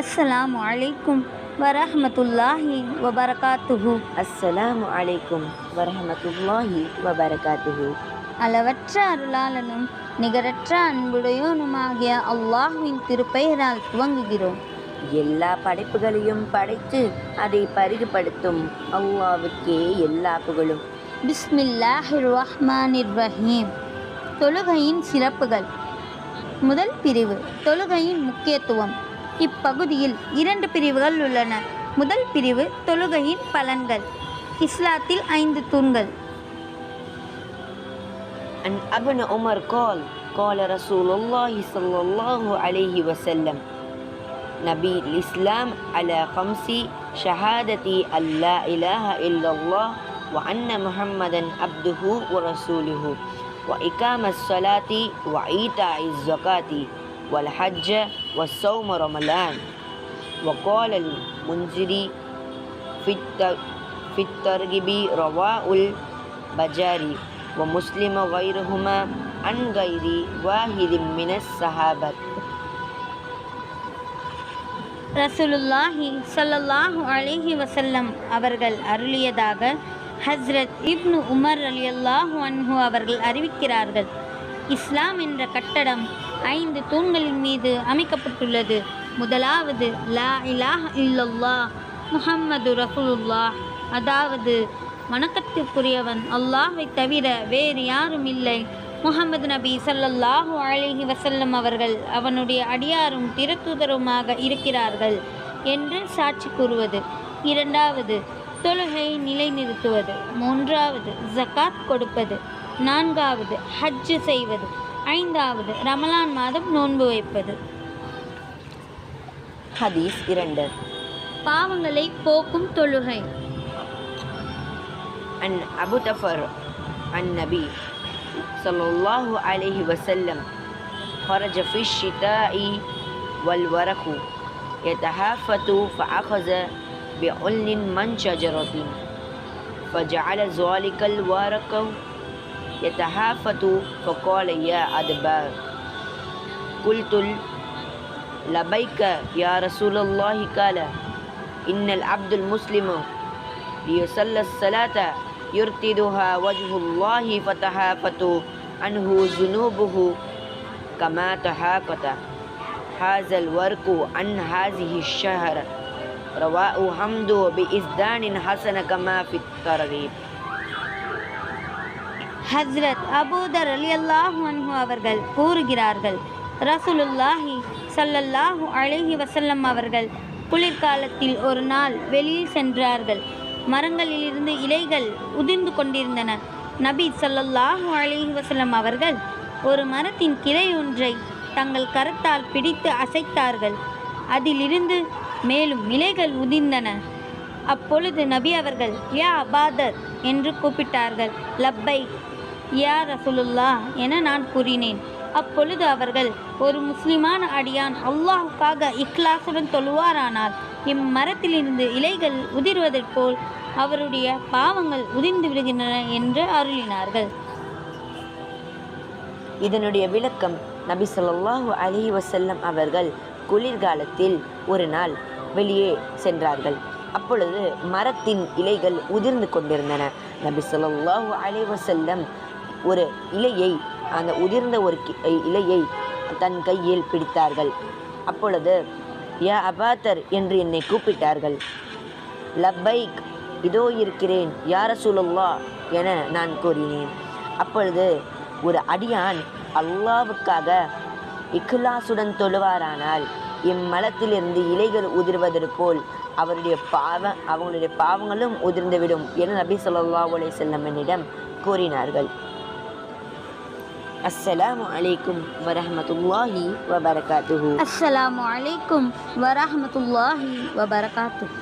அஸ்ஸலாமு அலைக்கும் வரஹ்மத்துல்லாஹி வபரகாத்துஹு. அஸ்ஸலாமு அலைக்கும் வரஹ்மத்துல்லாஹி வபரகாத்துஹு. அளவற்ற அருளாளனும் நிகரற்ற அன்புடையோனுமாகிய அல்லாஹ்வின் திருப்பெயரால் துவங்குகிறோம். எல்லா படைப்புகளையும் படைத்து அதை பரிதுபடுத்தும் அல்லாஹ்வுக்கே எல்லா புகழும். பிஸ்மில்லாஹிர் ரஹ்மானிர் ரஹீம். தொழுகையின் சிறப்புகள். முதல் பிரிவு, தொழுகையின் முக்கியத்துவம். இப்பகுதியில் 2 பிரிவுகள் உள்ளன. முதல் பிரிவு, தொழுகையின் பலன்கள். இஸ்லாத்தில் 5 தூண்கள். عن ابن عمر قال قال رسول الله صلى الله عليه وسلم نبي الإسلام على 5 شهادة أن لا إله إلا الله وأن محمدا عبده ورسوله وإقام الصلاة وإيتاء الزكاة والحج والصوم رمضان. وقال المنذري في الترغيب رواه البجاري ومسلم غيرهما عن غير واحد من الصحابة. ரசூலுல்லாஹி ஸல்லல்லாஹு அலைஹி வஸல்லம் அவர்கள் அருளியதாக ஹஸ்ரத் இப்னு உமர் ரலியல்லாஹு அன்ஹு அவர்கள் அறிவிக்கிறார்கள். இஸ்லாம் என்ற கட்டடம் 5 தூண்களின் மீது அமைக்கப்பட்டுள்ளது. முதலாவது லா இலாஹ இல்லல்லாஹ் முஹம்மது ரசூலுல்லாஹ், அதாவது வணக்கத்திற்குரியவன் அல்லாஹ்வை தவிர வேறு யாரும் இல்லை, முஹம்மது நபி ஸல்லல்லாஹு அலைஹி வஸல்லம் அவர்கள் அவனுடைய அடியாரும் திருத்தூதருமாக இருக்கிறார்கள் என்று சாட்சி கூறுவது. இரண்டாவது, தொழுகையை நிலைநிறுத்துவது. மூன்றாவது, ஜகாத் கொடுப்பது. நான்காவது, ஹஜ் செய்வது. ஐந்தாவது, ரமலான் மாதம் நோன்பு வைப்பது. ஹதீஸ் 2. பாவங்களை போக்கும் தொழுகை. عن أبو تفر عن النبي صلى الله عليه وسلم خرج في الشتاء والورق يتهافت فأخذ بعلن من شجرة فجعل ذلك الورق يتهافت فقال يا أدبار قلت لبيك يا رسول الله. قال إن العبد المسلم ليصلي الصلاة يرتدها وجه الله فتهافت عنه ذنوبه كما تهافت هذا الورق عن هذه الشهر. رواه حمد بإسناد حسن كما في الترغيب. ஹஸ்ரத் அபூதர் ரலியல்லாஹு அன்ஹு அவர்கள் கூறுகிறார்கள், ரசூலுல்லாஹி ஸல்லல்லாஹு அலைஹி வஸல்லம் அவர்கள் குளிர்காலத்தில் ஒரு நாள் வெளியில் சென்றார்கள். மரங்களிலிருந்து இலைகள் உதிர்ந்து கொண்டிருந்தன. நபி ஸல்லல்லாஹு அலைஹி வஸல்லம் அவர்கள் ஒரு மரத்தின் கிளை ஒன்றை தங்கள் கரத்தால் பிடித்து அசைத்தார்கள். அதிலிருந்து மேலும் இலைகள் உதிர்ந்தன. அப்பொழுது நபி அவர்கள் யா அபாதர் என்று கூப்பிட்டார்கள். லப்பை யா ரசூலுல்லாஹ் என நான் கூறினேன். அப்பொழுது அவர்கள், ஒரு முஸ்லிமான அடியான் அல்லாஹுக்காக இக்லாசுடன் தொழுவாரானால் இம்மரத்திலிருந்து இலைகள் உதிர்வதைப் போல் அவருடைய பாவங்கள் உதிர்ந்து விடுகின்றன என்று அருளினார்கள். இதனுடைய விளக்கம், நபி ஸல்லல்லாஹு அலைஹி வஸல்லம் அவர்கள் குளிர்காலத்தில் ஒரு நாள் வெளியே சென்றார்கள். அப்பொழுது மரத்தின் இலைகள் உதிர்ந்து கொண்டிருந்தன. நபி ஸல்லல்லாஹு அலைஹி வஸல்லம் ஒரு இலையை, அந்த உதிர்ந்த ஒரு இலையை தன் கையில் பிடித்தார்கள். அப்பொழுது யா அபாதர் என்று என்னை கூப்பிட்டார்கள். லப்பைக், இதோ இருக்கிறேன் யா ரசூலுல்லாஹ் என நான் கூறினேன். அப்பொழுது ஒரு அடியான் அல்லாஹ்வுக்காக இக்லாசுடன் தொழுவாரானால் இம்மலத்திலிருந்து இலைகள் உதிர்வதற்கு போல் அவங்களுடைய பாவங்களும் உதிர்ந்துவிடும் என நபி ஸல்லல்லாஹு அலைஹி வஸல்லம் என்னிடம் கூறினார்கள். அஸ்ஸலாமு அலைக்கும் வரஹ்மத்துல்லாஹி வபரகாத்துஹு. அஸ்ஸலாமு அலைக்கும் வரஹ்மத்துல்லாஹி வபரகாத்துஹு.